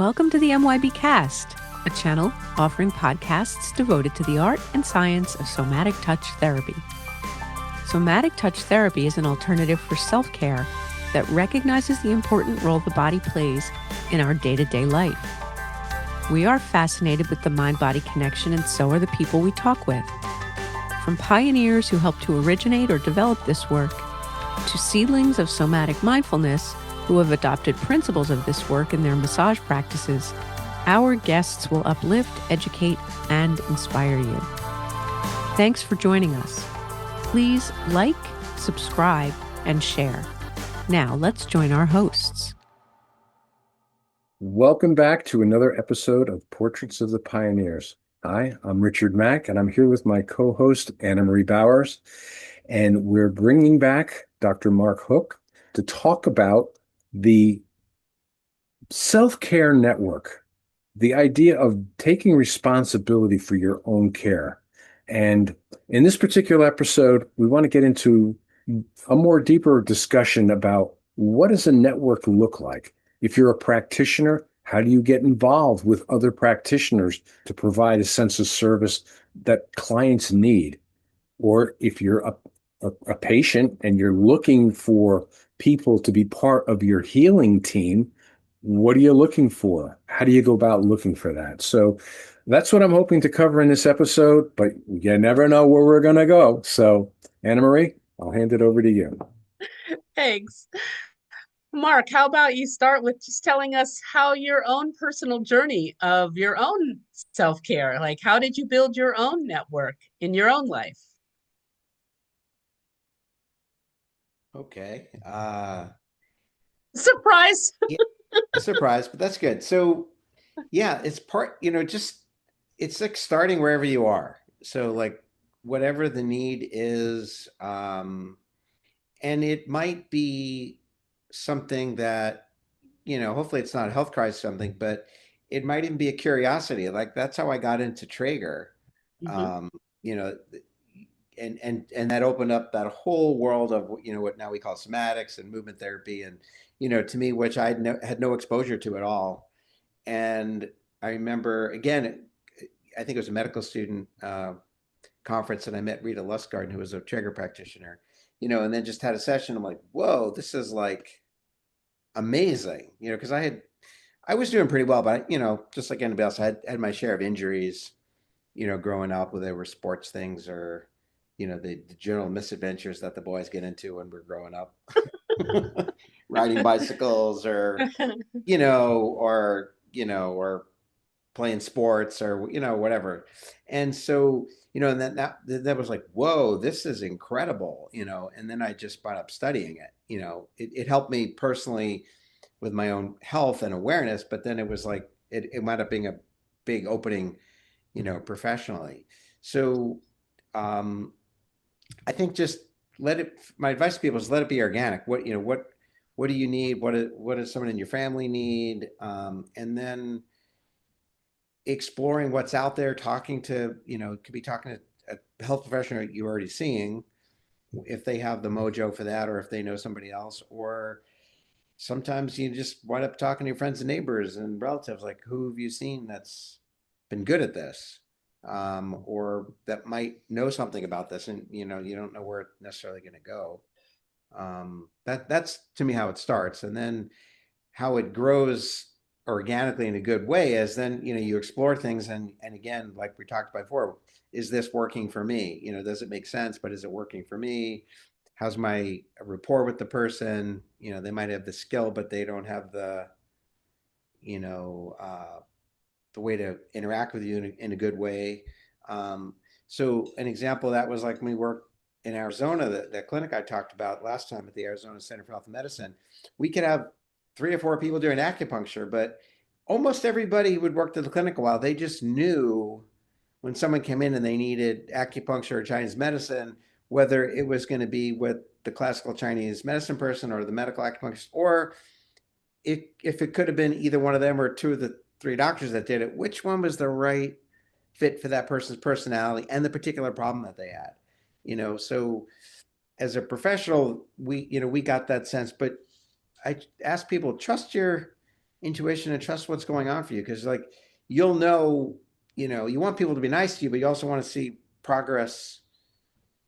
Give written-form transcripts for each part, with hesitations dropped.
Welcome to the MYBcast, a channel offering podcasts devoted to the art and science of somatic touch therapy. Somatic touch therapy is an alternative for self-care that recognizes the important role the body plays in our day-to-day life. We are fascinated with the mind-body connection, and so are the people we talk with. From pioneers who helped to originate or develop this work, to seedlings of somatic mindfulness who have adopted principles of this work in their massage practices, our guests will uplift, educate, and inspire you. Thanks for joining us. Please like, subscribe, and share. Now let's join our hosts. Welcome back to another episode of Portraits of the Pioneers. Hi, I'm Richard Mack, and I'm here with my co-host, Anna Marie Bowers, and we're bringing back Dr. Mark Hoch to talk about the self-care network, the idea of taking responsibility for your own care. And in this particular episode, we want to get into a more deeper discussion about what does a network look like? If you're a practitioner, how do you get involved with other practitioners to provide a sense of service that clients need? Or if you're a patient and you're looking for people to be part of your healing team, what are you looking for? How do you go about looking for that? So that's what I'm hoping to cover in this episode, but you never know where we're going to go. So Anna Marie, I'll hand it over to you. Thanks. Mark, how about you start with just telling us how your own personal journey of your own self-care, like how did you build your own network in your own life? Okay. Surprise. Yeah, a surprise, but that's good. So yeah, it's part, just it's like starting wherever you are. So like whatever the need is, and it might be something that, hopefully it's not a health crisis or something, but it might even be a curiosity. Like that's how I got into Traeger. Mhm. Um, you know, and that opened up that whole world of what now we call somatics and movement therapy, and to me, which I had no exposure to at all. And I remember again, I think it was a medical student conference, and I met Rita Lustgarten, who was a trigger practitioner, and then just had a session. I'm like, whoa, this is like amazing, because I was doing pretty well, but just like anybody else, I had my share of injuries, growing up, whether they were sports things or, the general misadventures that the boys get into when we're growing up, riding bicycles or, or playing sports or, whatever. And so, and then that was like, whoa, this is incredible, and then I just brought up studying it, it helped me personally with my own health and awareness, but then it was like, it wound up being a big opening, professionally. So, I think just my advice to people is let it be organic. What do you need? What does someone in your family need? And then exploring what's out there, talking to, could be talking to a health professional you're already seeing, if they have the mojo for that, or if they know somebody else, or sometimes you just wind up talking to your friends and neighbors and relatives, like who have you seen that's been good at this, or that might know something about this, and you don't know where it's necessarily going to go. That's to me how it starts, and then how it grows organically in a good way is then you explore things, and again, like we talked about before, is this working for me? Does it make sense? But is it working for me? How's my rapport with the person? They might have the skill, but they don't have you know the way to interact with you in a good way. So an example of that was like when we worked in Arizona, that clinic I talked about last time at the Arizona Center for Health and Medicine. We could have 3 or 4 people doing acupuncture, but almost everybody who would work at the clinic a while, they just knew when someone came in and they needed acupuncture or Chinese medicine, whether it was going to be with the classical Chinese medicine person or the medical acupuncturist, or if it could have been either one of them or two of the 3 doctors that did it, which one was the right fit for that person's personality and the particular problem that they had. So as a professional, we got that sense, but I ask people, trust your intuition and trust what's going on for you. Because like you'll know, you want people to be nice to you, but you also want to see progress.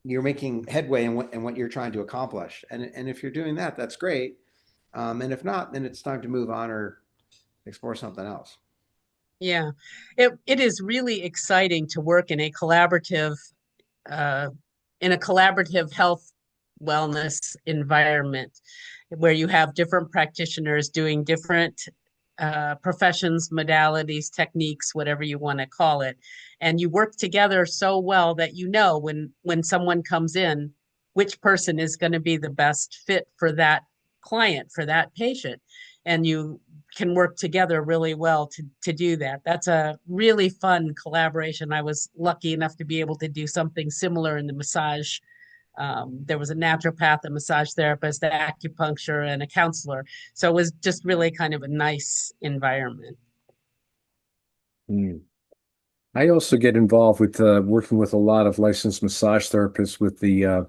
You're making headway in what you're trying to accomplish. And if you're doing that, that's great. And if not, then it's time to move on or explore something else. Yeah, it is really exciting to work uh, in a collaborative health wellness environment where you have different practitioners doing different professions, modalities, techniques, whatever you want to call it, and you work together so well that you know when someone comes in, which person is going to be the best fit for that client, for that patient, and you can work together really well to do that. That's a really fun collaboration. I was lucky enough to be able to do something similar in the massage. There was a naturopath, a massage therapist, an acupuncture, and a counselor. So it was just really kind of a nice environment. Mm. I also get involved with working with a lot of licensed massage therapists with the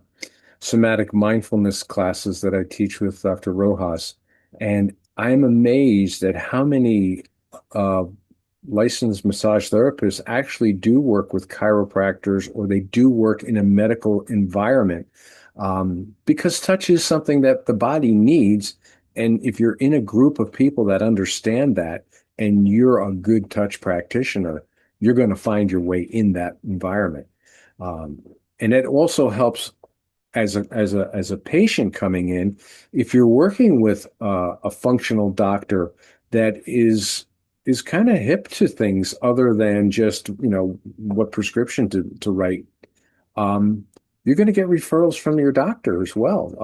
somatic mindfulness classes that I teach with Dr. Rojas. And I'm amazed at how many uh, licensed massage therapists actually do work with chiropractors or they do work in a medical environment because touch is something that the body needs. And if you're in a group of people that understand that and you're a good touch practitioner, you're going to find your way in that environment. Um, and it also helps as a patient coming in, if you're working with a functional doctor that is kind of hip to things other than just what prescription to write, um, you're going to get referrals from your doctor as well.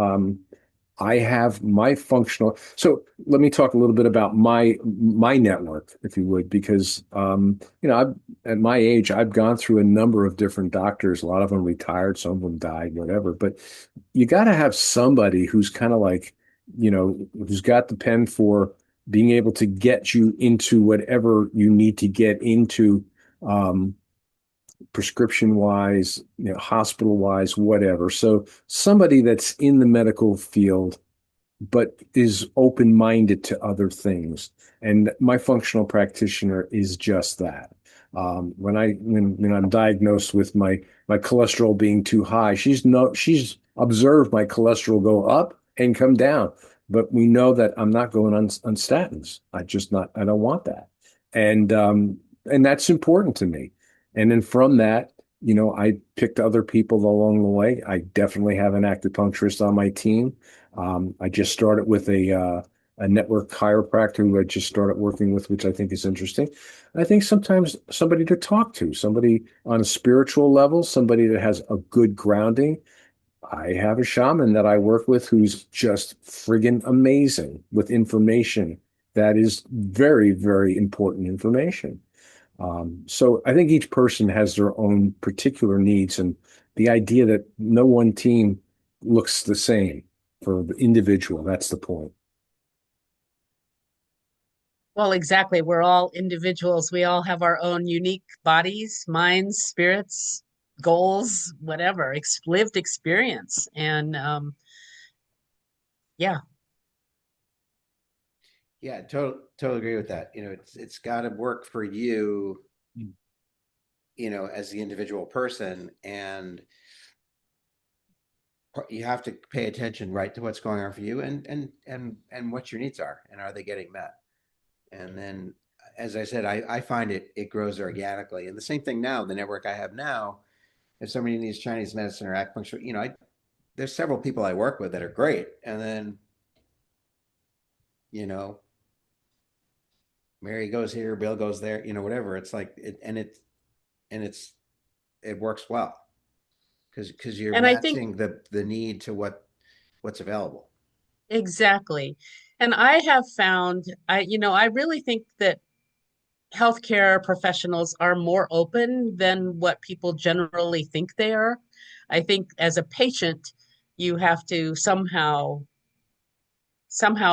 I have my functional. So let me talk a little bit about my network, if you would, because at my age, I've gone through a number of different doctors. A lot of them retired, some of them died, whatever. But you got to have somebody who's kind of like, who's got the pen for being able to get you into whatever you need to get into, prescription wise, hospital wise, whatever. So somebody that's in the medical field but is open-minded to other things. And my functional practitioner is just that. When I'm diagnosed with my cholesterol being too high, she's observed my cholesterol go up and come down. But we know that I'm not going on statins. I don't want that. And that's important to me. And then from that, I picked other people along the way. I definitely have an acupuncturist on my team. I just started with a network chiropractor who I just started working with, which I think is interesting. I think sometimes somebody to talk to, somebody on a spiritual level, somebody that has a good grounding. I have a shaman that I work with who's just friggin' amazing with information that is very, very important information. So I think each person has their own particular needs, and the idea that no one team looks the same for the individual, that's the point. Well, exactly. We're all individuals. We all have our own unique bodies, minds, spirits, goals, whatever, lived experience. And yeah, Yeah, totally agree with that. It's got to work for you, as the individual person, and you have to pay attention right to what's going on for you and what your needs are and are they getting met. And then, as I said, I find it grows organically. And the same thing now, the network I have now, if somebody needs Chinese medicine or acupuncture, there's several people I work with that are great. And then, you know, Mary goes here, Bill goes there, whatever. It's like it works well because you're and I think matching the need to what's available. exactly. And I have found, I really think that healthcare professionals are more open than what people generally think they are. I think as a patient, you have to somehow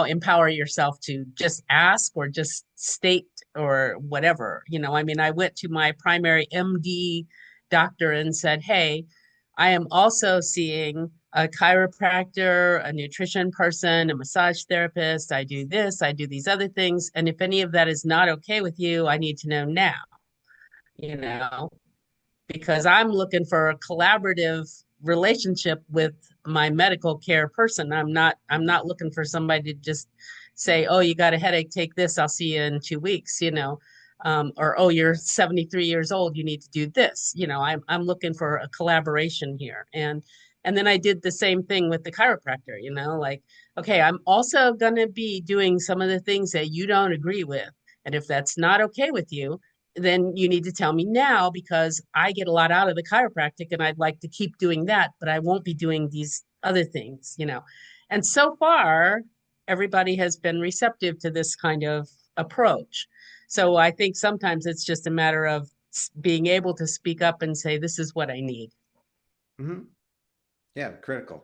empower yourself to just ask or just state or whatever. I mean, I went to my primary MD doctor and said, "Hey, I am also seeing a chiropractor, a nutrition person, a massage therapist. I do this, I do these other things. And if any of that is not okay with you, I need to know now, you know, because I'm looking for a collaborative relationship with my medical care person. I'm not looking for somebody to just say, "Oh, you got a headache, take this. I'll see you in 2 weeks," or "Oh, you're 73 years old, you need to do this." I'm looking for a collaboration here. And then I did the same thing with the chiropractor, like, okay, I'm also going to be doing some of the things that you don't agree with. And if that's not okay with you, then you need to tell me now, because I get a lot out of the chiropractic and I'd like to keep doing that, but I won't be doing these other things. And so far, everybody has been receptive to this kind of approach. So I think sometimes it's just a matter of being able to speak up and say, this is what I need. Mm-hmm. Yeah, critical.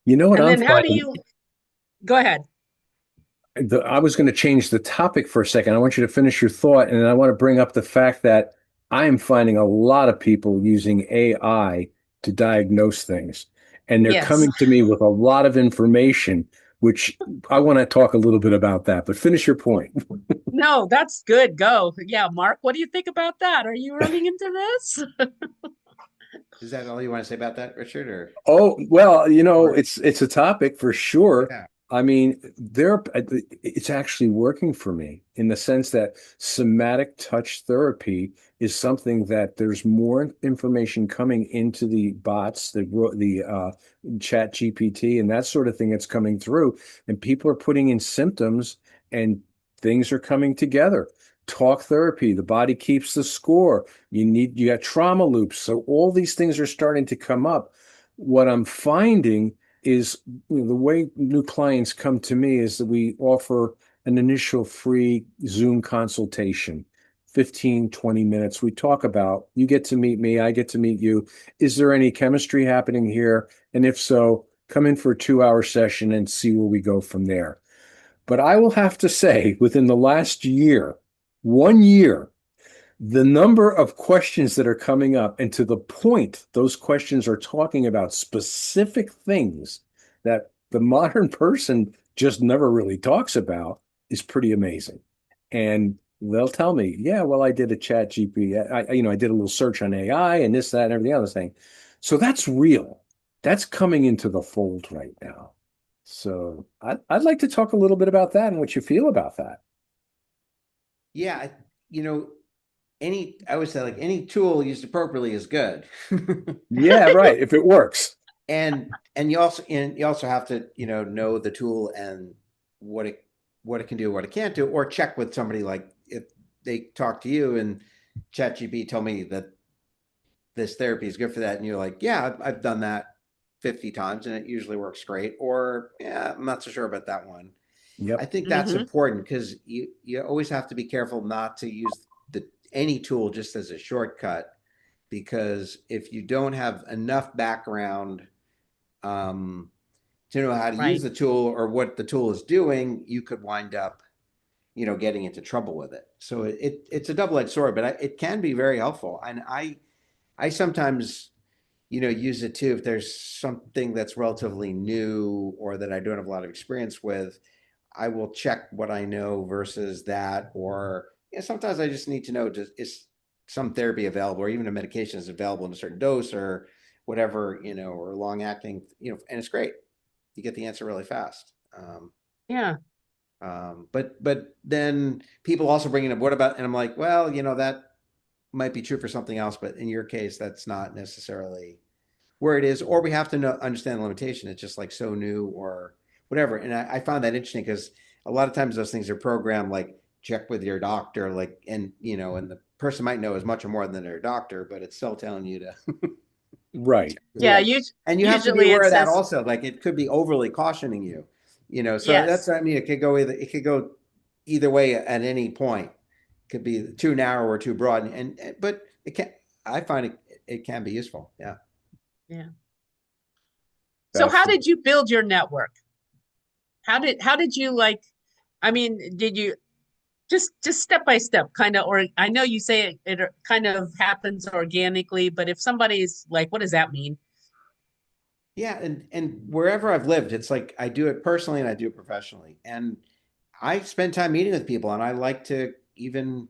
You know what And I'm then how do finding? you go ahead? I was going to change the topic for a second. I want you to finish your thought, and then I want to bring up the fact that I am finding a lot of people using AI to diagnose things, and they're Yes. coming to me with a lot of information, which I want to talk a little bit about that. But finish your point. No, that's good. Go. Yeah, Mark, what do you think about that? Are you running into this? Is that all you want to say about that, Richard? Or Oh, well, or it's a topic for sure. yeah. I mean, it's actually working for me in the sense that somatic touch therapy is something that there's more information coming into the bots, the chat GPT and that sort of thing that's coming through, and people are putting in symptoms and things are coming together. Talk therapy, the body keeps the score. You got trauma loops. So all these things are starting to come up. What I'm finding is the way new clients come to me is that we offer an initial free Zoom consultation, 15, 20 minutes. We talk about, you get to meet me, I get to meet you. Is there any chemistry happening here? And if so, come in for a 2-hour session and see where we go from there. But I will have to say, within the last year, 1 year, the number of questions that are coming up, and to the point, those questions are talking about specific things that the modern person just never really talks about, is pretty amazing. And they'll tell me, yeah, well, I did a chat GP. I did a little search on AI and this, that, and everything other thing. So that's real. That's coming into the fold right now. So I'd like to talk a little bit about that and what you feel about that. Yeah, you know, I would say like any tool used appropriately is good. Yeah, right. If it works. And you also have to, know the tool and what it can do, what it can't do, or check with somebody, like if they talk to you and ChatGPT told me that this therapy is good for that, and you're like, yeah, I've done that 50 times and it usually works great, or yeah, I'm not so sure about that one. I Yep. think that's Hmm. important because you always have to be careful not to use any tool just as a shortcut, because if you don't have enough background um, to know how to use Right. the tool or what the tool is doing, you could wind up, getting into trouble with it. So it's a double-edged sword, but it can be very helpful. And I sometimes, use it too if there's something that's relatively new or that I don't have a lot of experience with. I will check what I know versus that, or sometimes I just need to know, is some therapy available, or even a medication is available in a certain dose or whatever, or long acting, and it's great. You get the answer really fast. Yeah. But then people also bring it up, what about, and I'm like, well, that might be true for something else, but in your case, that's not necessarily where it is, or we have to understand the limitation. It's just like so new or whatever. And I found that interesting because a lot of times those things are programmed like check with your doctor, like, and and the person might know as much or more than their doctor, but it's still telling you to Right. Yeah. like, and you have to be Usually aware it of that says also. Like it could be overly cautioning you, So that's yes. what I mean. It could go either way at any point. It could be too narrow or too broad, but it can. I find it can be useful. Yeah. Yeah. So how Fascinating. did you build your network? How did you like, I mean, did you just step by step kind of, or I know you say it kind of happens organically, but if somebody's like, what does that mean? Yeah, and wherever I've lived, it's like I do it personally and I do it professionally. And I spend time meeting with people and I like to even,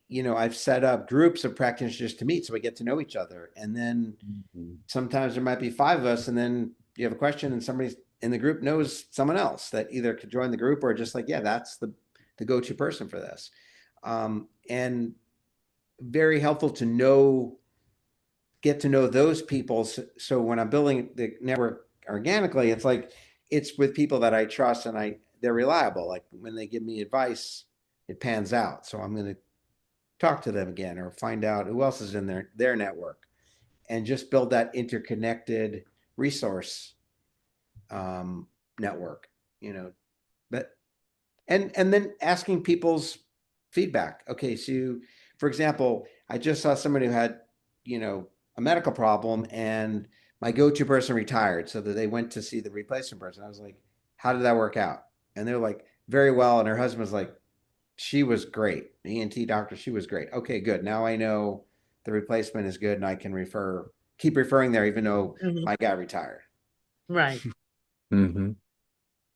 I've set up groups of practitioners to meet so we get to know each other. And then Mhm. sometimes there might be five of us and then you have a question and somebody in the group knows someone else that either could join the group or just like, yeah, that's the go-to person for this. And very helpful to get to know those people. So when I'm building the network organically, it's like it's with people that I trust and they're reliable. Like when they give me advice, it pans out. So I'm going to talk to them again or find out who else is in their network and just build that interconnected resource network. You know, but and then asking people's feedback. Okay, so for example, I just saw somebody who had, a medical problem and my go-to person retired, so that they went to see the replacement person. I was like, how did that work out? And they're like, very well. And her husband was like, she was great. The ENT doctor, she was great. Okay, good. Now I know the replacement is good and I can keep referring there even though Mhm. my guy retired. Right. Mhm.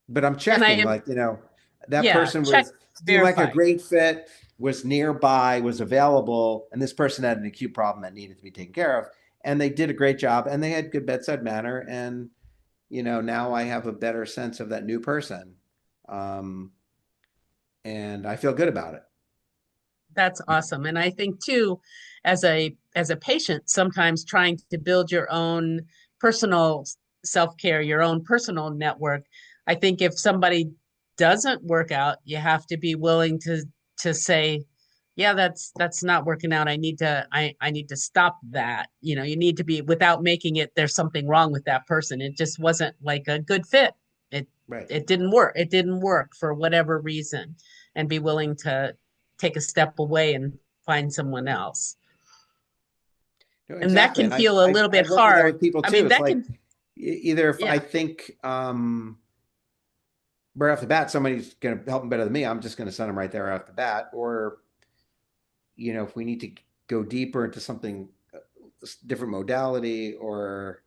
But I'm And checking, like, that yeah, person check, seemed like a verify. great fit, was nearby, was available, and this person had an acute problem that needed to be taken care of. And they did a great job and they had good bedside manner. And, now I have a better sense of that new person. Um, and I feel good about it. That's awesome. And I think too, as a patient, sometimes trying to build your own personal self-care, your own personal network, I think if somebody doesn't work out, you have to be willing to say, yeah, that's not working out. I need to stop that. You need to be, without making it there's something wrong with that person. It just wasn't like a good fit. It Right. it didn't work. It didn't work for whatever reason, and be willing to take a step away and find someone else. No, And that exactly. can And feel a little I've bit worked with that hard. with people I too. mean, It's that like can, either if I yeah, think, right off the bat, somebody's going to help them better than me, I'm just going to send them right there off the bat. Or, if we need to go deeper into something, different modality, or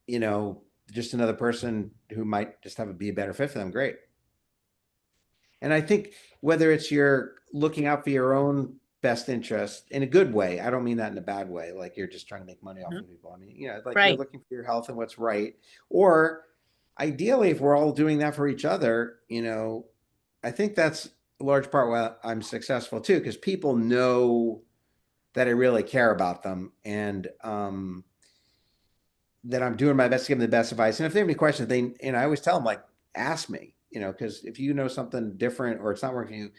you know, just another person who might just be a better fit for them, great. And I think whether it's you're looking out for your own best interest in a good way, I don't mean that in a bad way, like you're just trying to make money off mhm, of people. I mean, like you're right. looking for your health and what's right. Or ideally, if we're all doing that for each other, I think that's a large part why I'm successful too, because people know that I really care about them and that I'm doing my best to give them the best advice. And if they have any questions, and I always tell them, like, ask me, because if you know something different or it's not working for you,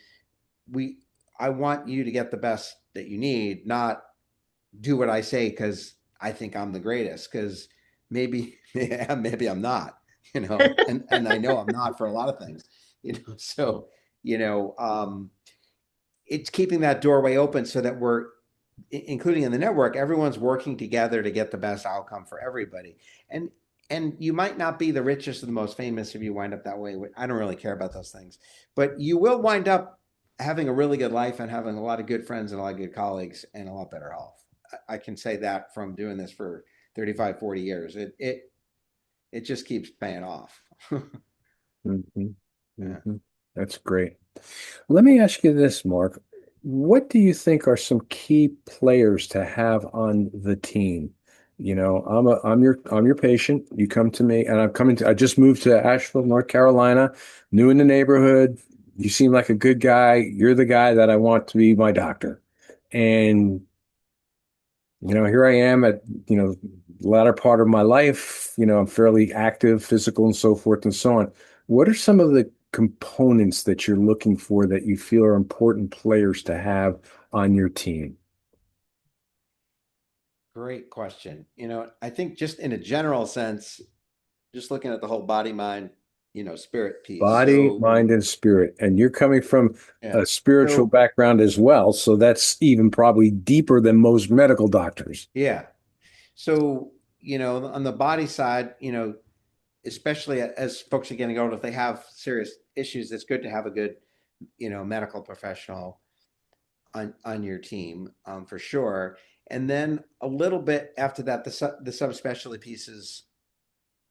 we I want you to get the best that you need, not do what I say because I think I'm the greatest. Because maybe yeah, maybe I'm not, and I know I'm not for a lot of things, So you know, it's keeping that doorway open so that we're, including in the network, everyone's working together to get the best outcome for everybody. And you might not be the richest or the most famous if you wind up that way. I don't really care about those things, but you will wind up having a really good life and having a lot of good friends and a lot of good colleagues and a lot better health. I can say that from doing this for 35, 40 years. It just keeps paying off. Mhm. Yeah. Mhm. That's great. Let me ask you this, Mark. What do you think are some key players to have on the team? I'm your patient. You come to me and I just moved to Asheville, North Carolina, new in the neighborhood. You seem like a good guy. You're the guy that I want to be my doctor. And here I am at, latter part of my life. I'm fairly active, physical and so forth and so on. What are some of the components that you're looking for that you feel are important players to have on your team? Great question. I think just in a general sense, just looking at the whole body, mind, spirit piece. Body, So, mind, and spirit. And you're coming from yeah. a spiritual So, background as well. So that's even probably deeper than most medical doctors. yeah. So, on the body side, especially as folks are getting older, if they have serious issues, it's good to have a good, medical professional on your team, for sure. And then a little bit after that, the subspecialty pieces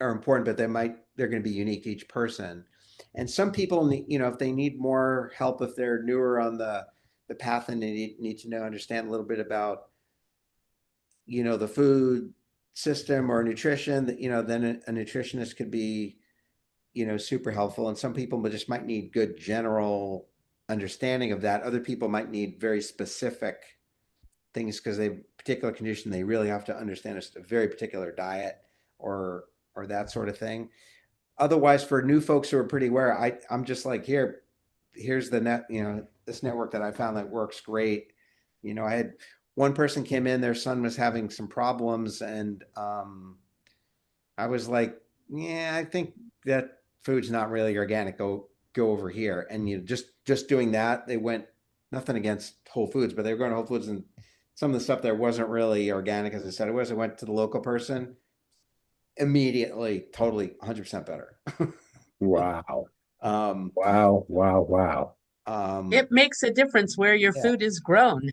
are important, but they're going to be unique to each person. And some people need, if they need more help, if they're newer on the path and they need to understand a little bit about, the food system or nutrition, that, then a nutritionist could be, super helpful. And some people just might need good general understanding of that. Other people might need very specific things because they particular condition, they really have to understand a very particular diet or that sort of thing. Otherwise, for new folks who are pretty aware, I'm just like, here's the net, this network that I found that works great. I had one person came in, their son was having some problems, and I was like, yeah, I think that food's not really organic. Go over here. And just doing that, they went, nothing against Whole Foods, but they were going to Whole Foods, and some of the stuff there wasn't really organic as I said it was. I went to the local person, immediately, totally 100% better. Wow. um, Wow. It makes a difference where your yeah, food is grown.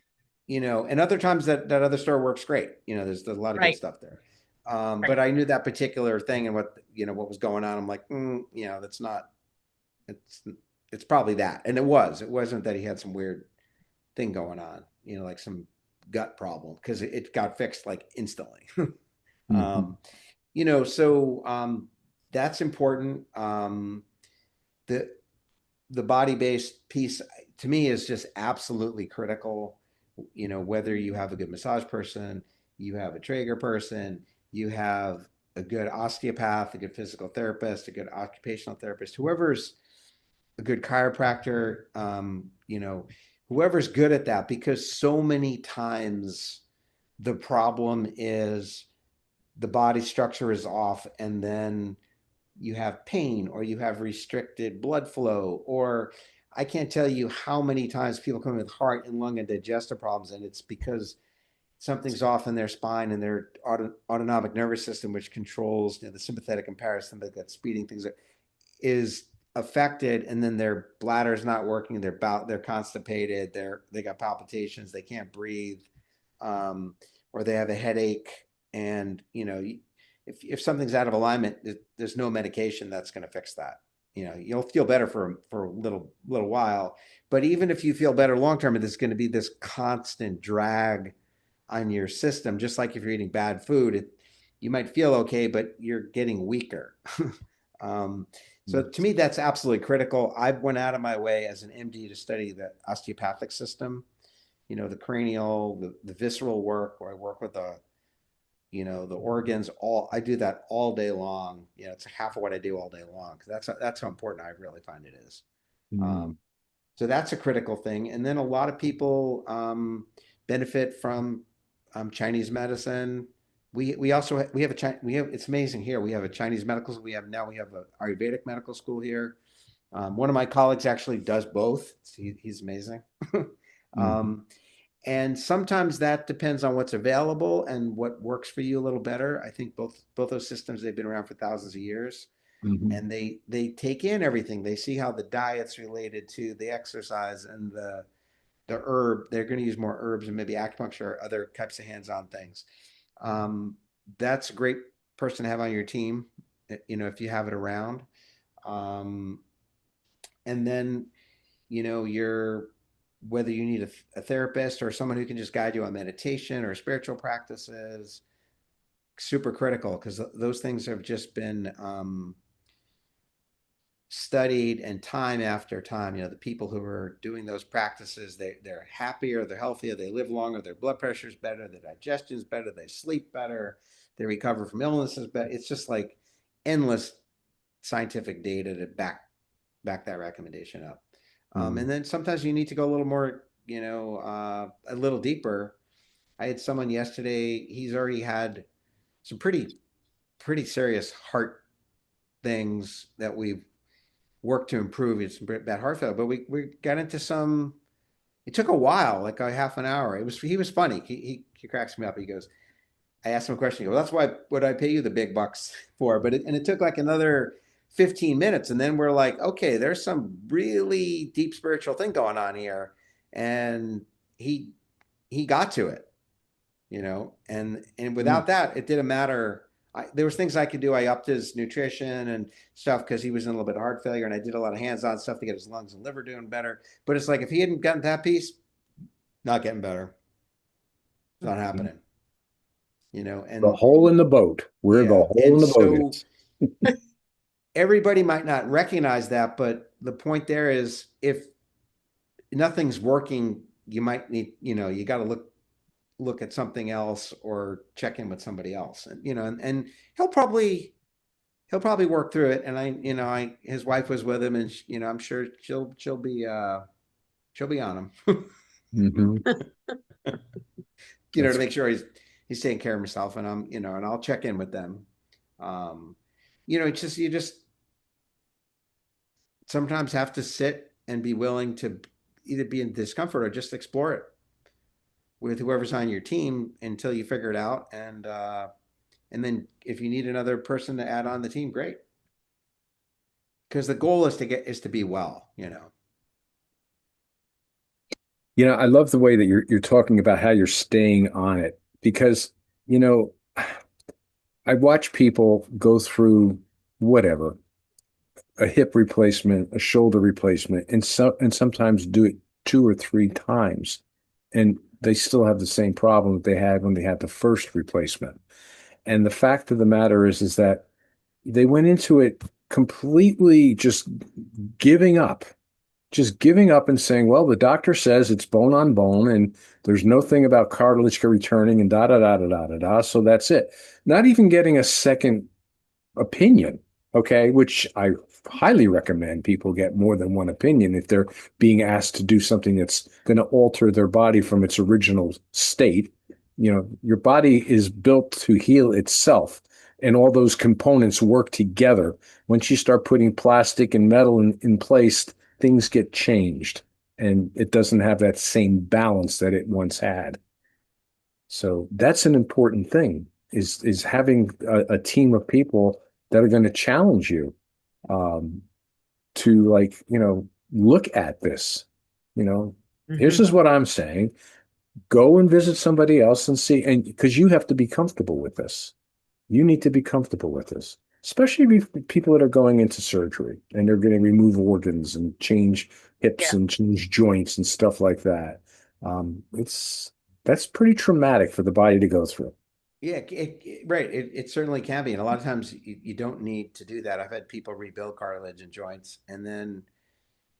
and other times that other store works great. There's a lot of good Right. stuff there. But I knew that particular thing and what was going on. I'm like, that's not, it's probably that. And it wasn't that he had some weird thing going on, like some gut problem, because it got fixed like instantly. Mhm. So that's important. The the body-based piece to me is just absolutely critical. Whether you have a good massage person, you have a Traeger person, you have a good osteopath, a good physical therapist, a good occupational therapist, whoever's a good chiropractor, whoever's good at that, because so many times the problem is the body structure is off, and then you have pain or you have restricted blood flow, or I can't tell you how many times people come with heart and lung and digestive problems, and it's because something's off in their spine and their autonomic nervous system, which controls the sympathetic and parasympathetic, that speeding things up, is affected, and then their bladder's not working, they're constipated, they got palpitations, they can't breathe, or they have a headache, and if something's out of alignment, there's no medication that's going to fix that. You'll feel better for a little while, but even if you feel better long term, there's going to be this constant drag on your system. Just like if you're eating bad food, you might feel okay, but you're getting weaker. So to me, that's absolutely critical. I went out of my way as an MD to study the osteopathic system, the cranial, the visceral work, where I work with the organs. I do that all day long. It's half of what I do all day long, because that's how important I really find it is. Mhm. So that's a critical thing. And then a lot of people benefit from Chinese medicine. We also we have it's amazing here. We have a Chinese medical school. We have a Ayurvedic medical school here. One of my colleagues actually does both. He's amazing. Mhm. And sometimes that depends on what's available and what works for you a little better. I think both those systems, they've been around for thousands of years, Mhm. and they take in everything. They see how the diet's related to the exercise and the herb. They're going to use more herbs and maybe acupuncture or other types of hands-on things. Um, that's a great person to have on your team, if you have it around. Um, and then, you're whether you need a therapist or someone who can just guide you on meditation or spiritual practices, super critical, because those things have just been studied, and time after time, the people who are doing those practices, they're happier, they're healthier, they live longer, their blood pressure is better, their digestion is better, they sleep better, they recover from illnesses better. It's just like endless scientific data to back that recommendation up. And Mhm. then sometimes you need to go a little more, a little deeper. I had someone yesterday, he's already had some pretty serious heart things that we've worked to improve. It's bad heart failure, but we got into some, it took a while, like a half an hour. He was funny. He cracks me up. He goes, I asked him a question. He goes, that's why would I pay you the big bucks for? It took like another 15 minutes. And then we're like, okay, there's some really deep spiritual thing going on here. And he got to it. and without that, it didn't matter. There was things I could do. I upped his nutrition and stuff because he was in a little bit of heart failure, and I did a lot of hands-on stuff to get his lungs and liver doing better. But it's like if he hadn't gotten that piece, not getting better. It's not happening. The And hole in the boat. Where the hole in the boat is. Everybody might not recognize that, but the point there is if nothing's working, you might need, you got to look at something else or check in with somebody else. And he'll probably work through it. And his wife was with him, and I'm sure she'll be on him. Mm-hmm. To make sure he's taking care of himself, and and I'll check in with them. It's just, you just sometimes have to sit and be willing to either be in discomfort or just explore it with whoever's on your team until you figure it out. And then if you need another person to add on the team, great. Because the goal is to be well, I love the way that you're talking about how you're staying on it, because, I watch people go through whatever, a hip replacement, a shoulder replacement, and sometimes do it 2 or 3 times, and they still have the same problem that they had when they had the first replacement. And the fact of the matter is that they went into it completely giving up, just giving up and saying, well, the doctor says it's bone on bone and there's no thing about cartilage returning and da da da da da da da. So that's it. Not even getting a second opinion. Okay, which I highly recommend people get more than one opinion if they're being asked to do something that's going to alter their body from its original state. Your body is built to heal itself, and all those components work together. Once you start putting plastic and metal in place, things get changed, and it doesn't have that same balance that it once had. So that's an important thing, is having a team of people that are going to challenge you, to look at this. This is what I'm saying. Go and visit somebody else and see, and because you have to be comfortable with this. You need to be comfortable with this, especially if people that are going into surgery and they're going to remove organs and change hips and change joints and stuff like that. That's pretty traumatic for the body to go through. Yeah, right. It certainly can be. And a lot of times you don't need to do that. I've had people rebuild cartilage and joints, and then,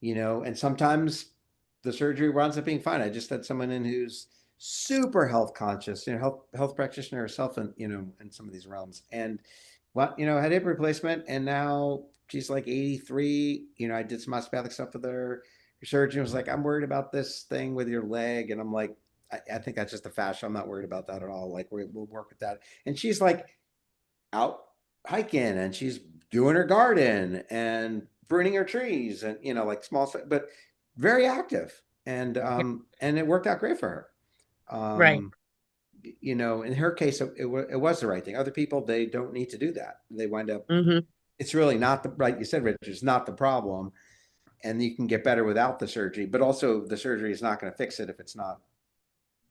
and sometimes the surgery winds up being fine. I just had someone in who's super health conscious, health practitioner herself, and, in some of these realms. And, had hip replacement, and now she's like 83. I did some osteopathic stuff with her. Her surgeon was like, I'm worried about this thing with your leg. And I'm like, I think that's just a fascia. I'm not worried about that at all. Like we'll work with that. And she's like out hiking, and she's doing her garden and pruning her trees, and like small stuff, but very active. And it worked out great for her. Right. In her case, it was the right thing. Other people, they don't need to do that. They wind up. Mm-hmm. It's really not the right. You said, Richard, it's not the problem, and you can get better without the surgery. But also, the surgery is not going to fix it if it's not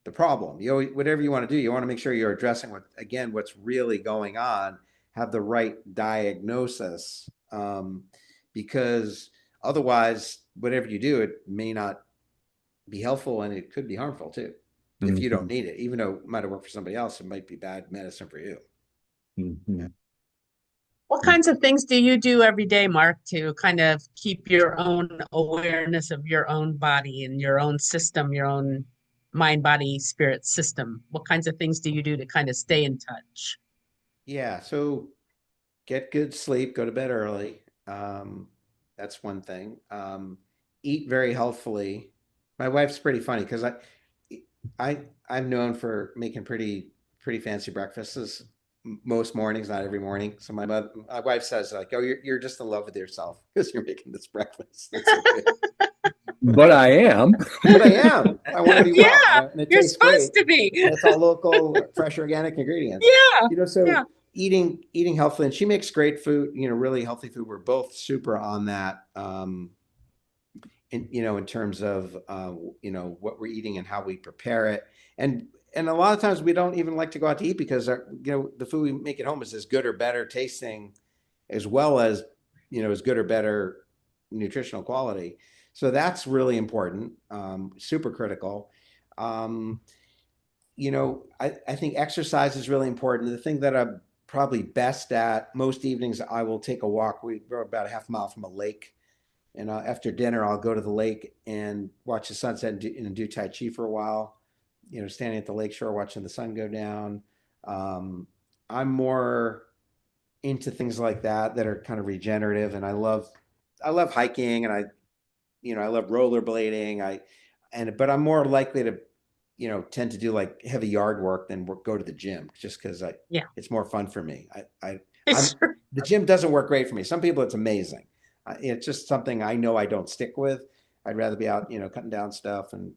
the problem. Whatever you want to do, you want to make sure you're addressing what's really going on, have the right diagnosis, because otherwise, whatever you do, it may not be helpful, and it could be harmful too. If you don't need it, even though it might have worked for somebody else, it might be bad medicine for you. Mm-hmm. What kinds of things do you do every day, Mark, to kind of keep your own awareness of your own body and your own system, your own mind, body, spirit system? What kinds of things do you do to kind of stay in touch? Yeah, so get good sleep, go to bed early. That's one thing. Eat very healthfully. My wife's pretty funny because I'm known for making pretty fancy breakfasts most mornings, not every morning. So my wife says like, "Oh, you're just in love with yourself because you're making this breakfast." That's so good. But I am. But I am. I want to be well, Yeah, and it you're tastes great. supposed to be. And it's all local, fresh, organic ingredients. Yeah, So yeah. eating healthily, and she makes great food. Really healthy food. We're both super on that. In terms of what we're eating and how we prepare it, and and a lot of times we don't even like to go out to eat because the food we make at home is as good or better tasting, as well as as good or better nutritional quality. So that's really important, super critical. Um, I think exercise is really important. The thing that I'm probably best at most evenings, I will take a walk. We're about a half mile from a lake, and after dinner, I'll go to the lake and watch the sunset and do Tai Chi for a while. Standing at the lakeshore, watching the sun go down. Um, I'm more into things like that are kind of regenerative, and I love hiking, and I love rollerblading. But I'm more likely to, tend to do like heavy yard work than go to the gym just because Yeah. it's more fun for me. I'm Sure. the gym doesn't work great for me. Some people it's amazing. It's just something I know I don't stick with. I'd rather be out, cutting down stuff and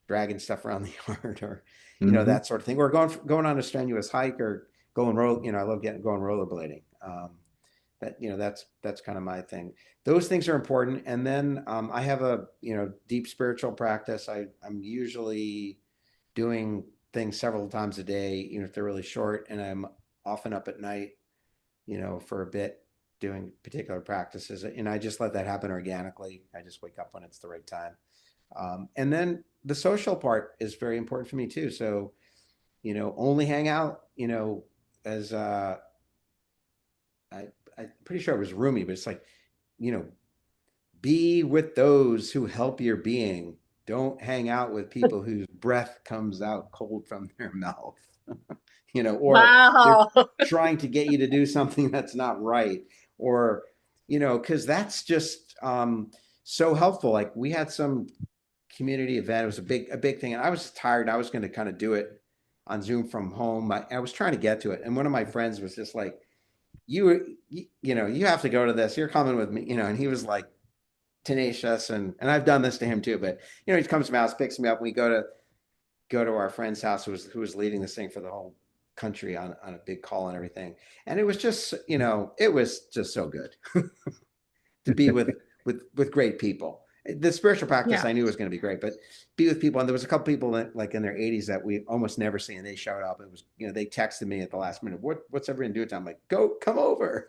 dragging stuff around the yard, or Mhm. that sort of thing, or going on a strenuous hike, or I love going rollerblading. That's kind of my thing. Those things are important. And then I have a deep spiritual practice. I'm usually doing things several times a day, even if they're really short, and I'm often up at night, for a bit doing particular practices, and I just let that happen organically. I just wake up when it's the right time. And then the social part is very important for me too. So, only hang out, as I'm pretty sure it was Rumi, but it's like, you know, be with those who help your being. Don't hang out with people whose breath comes out cold from their mouth, or they're Wow. trying to get you to do something that's not right, or, because that's just so helpful. Like we had some community event. It was a big thing, and I was tired. I was going to kind of do it on Zoom from home. I was trying to get to it, and one of my friends was just like, you have to go to this. You're coming with me, and he was like tenacious, and I've done this to him too. But he comes to my house, picks me up. We go to our friend's house who was leading this thing for the whole country on a big call and everything. And it was just it was just so good to be with great people. The spiritual practice Yeah. I knew was going to be great, but be with people. And there was a couple people that, like in their 80s, that we almost never see, and they showed up. It was they texted me at the last minute. What's everyone doing? I'm like, come over.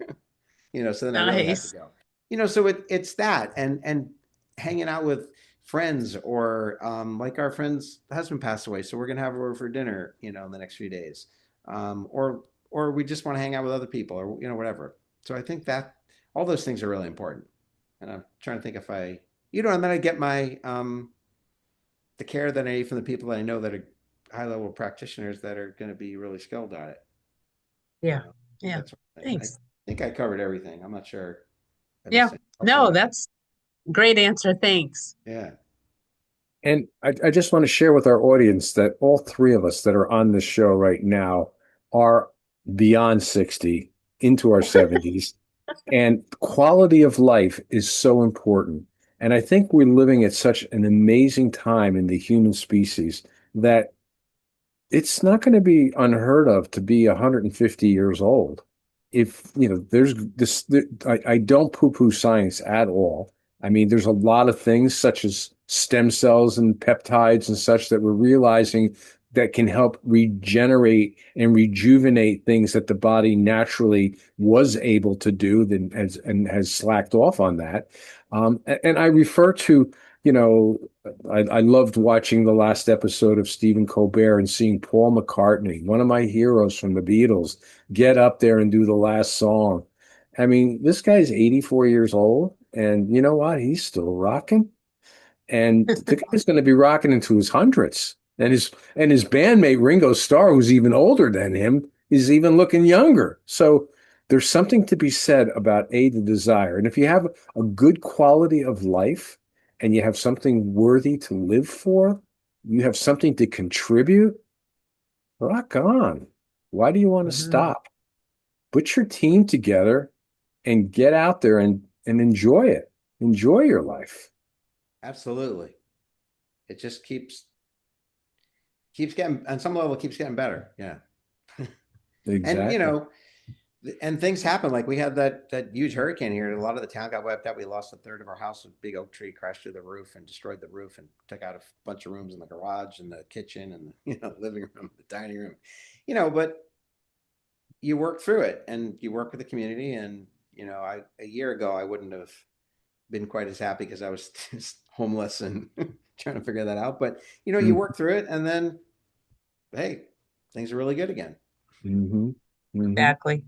So then I really had to Nice. go. So it's that, and hanging out with friends, or like our friend's husband passed away, so we're gonna have her over for dinner, in the next few days, or we just want to hang out with other people, or whatever. So I think that all those things are really important, and I'm trying to think if and then I get my the care that I need from the people that I know that are high level practitioners that are going to be really skilled at it. Yeah. Yeah. That sort of thing. I Thanks. think I covered everything. I'm not sure. I Yeah. missed it. No, Hopefully, that's great answer. Thanks. yeah. And I just want to share with our audience that all three of us that are on this show right now are beyond 60, into our 70s, and quality of life is so important. And I think we're living at such an amazing time in the human species that it's not going to be unheard of to be 150 years old. If, there's this, I don't poo-poo science at all. I mean, there's a lot of things such as stem cells and peptides and such that we're realizing that can help regenerate and rejuvenate things that the body naturally was able to do and has slacked off on that. And I refer to, you know, I loved watching the last episode of Stephen Colbert and seeing Paul McCartney, one of my heroes from the Beatles, get up there and do the last song. I mean, this guy's 84 years old, and you know what? He's still rocking. And the guy's going to be rocking into his hundreds. And his bandmate Ringo Starr, who's even older than him, is even looking younger. So there's something to be said about the desire. And if you have a good quality of life and you have something worthy to live for, you have something to contribute, rock on. Why do you want to Mhm. stop? Put your team together and get out there and enjoy it. Enjoy your life. Absolutely. It just keeps getting, on some level, it keeps getting better. Yeah. And Exactly. And things happen. Like we had that huge hurricane here. A lot of the town got wiped out. We lost a third of our house. A big oak tree crashed through the roof and destroyed the roof and took out a bunch of rooms in the garage and the kitchen and the, living room, the dining room. But you work through it and you work with the community. And a year ago I wouldn't have been quite as happy because I was just homeless and trying to figure that out. But you work through it, and then hey, things are really good again. Mm-hmm. Mm-hmm. Exactly.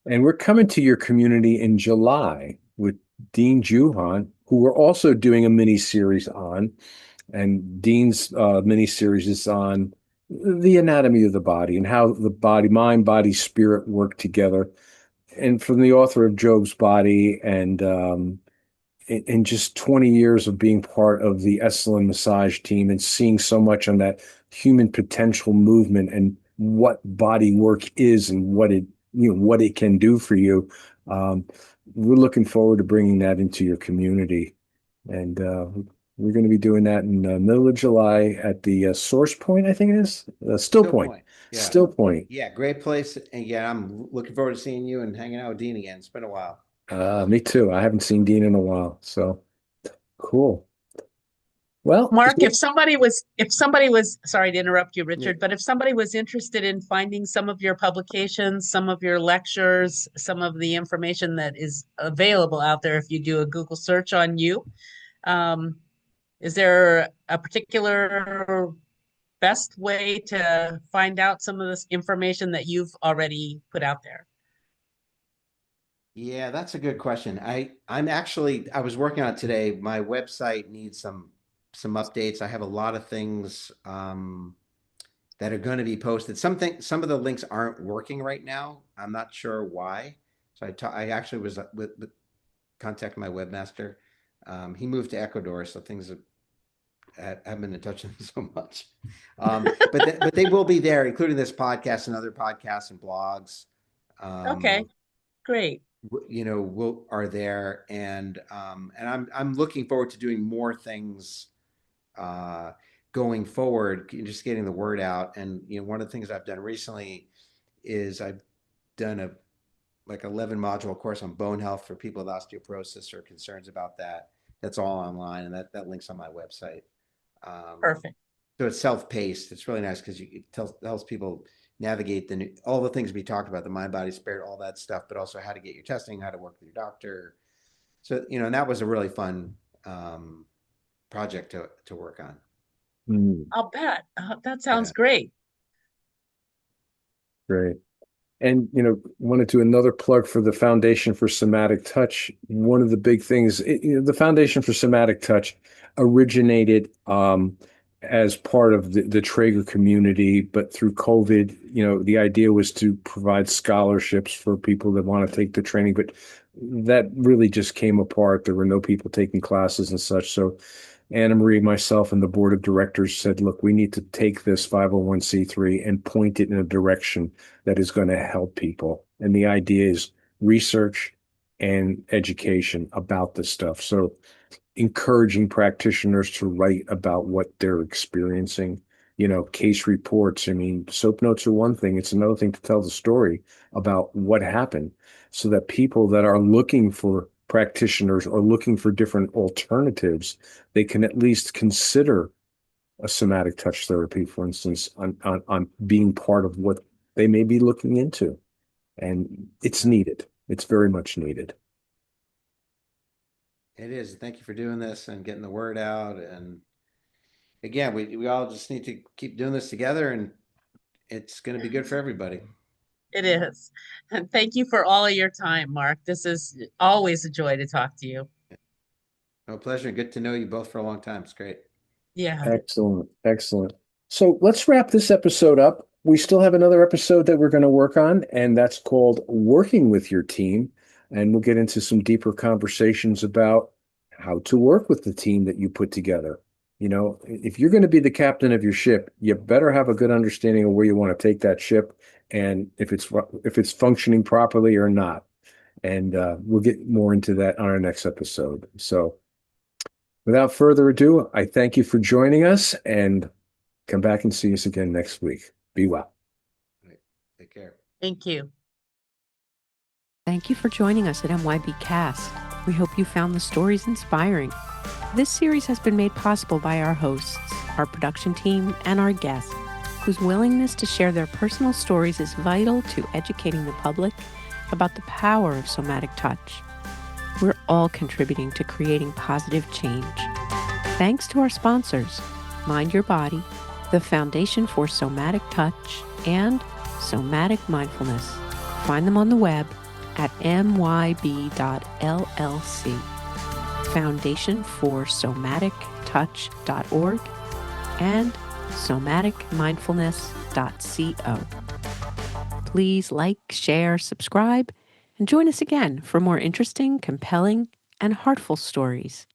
And we're coming to your community in July with Dean Juhan, who we're also doing a mini series on. And Dean's mini series is on the anatomy of the body and how the body, mind, body, spirit work together. And from the author of Job's Body and in just 20 years of being part of the Esalen massage team and seeing so much on that human potential movement and what body work is and what it can do for you. Um, we're looking forward to bringing that into your community. And we're going to be doing that in the middle of July at the Source Point, I think it is. Still Point. Yeah. Still Point. Yeah, great place. And yeah, I'm looking forward to seeing you and hanging out with Dean again. It's been a while. Me too. I haven't seen Dean in a while. So cool. Well, Mark, if somebody was, sorry to interrupt you, Richard, but if somebody was interested in finding some of your publications, some of your lectures, some of the information that is available out there, if you do a Google search on you, um, is there a particular best way to find out some of this information that you've already put out there? Yeah, that's a good question. I was working on it today. My website needs some updates. I have a lot of things that are going to be posted. Some of the links aren't working right now. I'm not sure why. So I actually was with contacting my webmaster. He moved to Ecuador, so things haven't been in touch with him so much. But they will be there, including this podcast and other podcasts and blogs. Okay, great. Will are there, and I'm looking forward to doing more things going forward, just getting the word out. And one of the things I've done recently is I've done a like 11 module course on bone health for people with osteoporosis or concerns about that. That's all online, and that links on my website. Perfect. So it's self-paced. It's really nice because it helps people navigate all the things we talked about, the mind, body, spirit, all that stuff, but also how to get your testing, how to work with your doctor. So, and that was a really fun project to work on. I'll bet. That sounds great. Great. And, want to do another plug for the Foundation for Somatic Touch. One of the big things, the Foundation for Somatic Touch originated as part of the Traeger community, but through COVID, the idea was to provide scholarships for people that want to take the training, but that really just came apart. There were no people taking classes and such. So Anna Marie, myself, and the board of directors said, look, we need to take this 501c3 and point it in a direction that is going to help people. And the idea is research and education about this stuff. So encouraging practitioners to write about what they're experiencing, case reports. I mean, soap notes are one thing. It's another thing to tell the story about what happened so that people that are looking for practitioners or looking for different alternatives, they can at least consider a somatic touch therapy, for instance, on being part of what they may be looking into. And it's needed. It's very much needed. It is. Thank you for doing this and getting the word out. And again, we all just need to keep doing this together, and it's going to be good for everybody. It is. And thank you for all of your time, Mark. This is always a joy to talk to you. No, pleasure. Good to know you both for a long time. It's great. Yeah. Excellent. Excellent. So let's wrap this episode up. We still have another episode that we're going to work on, and that's called Working with Your Team. And we'll get into some deeper conversations about how to work with the team that you put together. If you're going to be the captain of your ship, you better have a good understanding of where you want to take that ship and if it's functioning properly or not. And we'll get more into that on our next episode. So without further ado, I thank you for joining us and come back and see us again next week. Be well. Take care. Thank you. Thank you for joining us at MYBcast. We hope you found the stories inspiring. This series has been made possible by our hosts, our production team, and our guests, whose willingness to share their personal stories is vital to educating the public about the power of somatic touch. We're all contributing to creating positive change. Thanks to our sponsors, Mind Your Body, the Foundation for Somatic Touch, and Somatic Mindfulness. Find them on the web at myb.llc. foundationforsomatictouch.org and somaticmindfulness.co. Please like, share, subscribe, and join us again for more interesting, compelling, and heartful stories.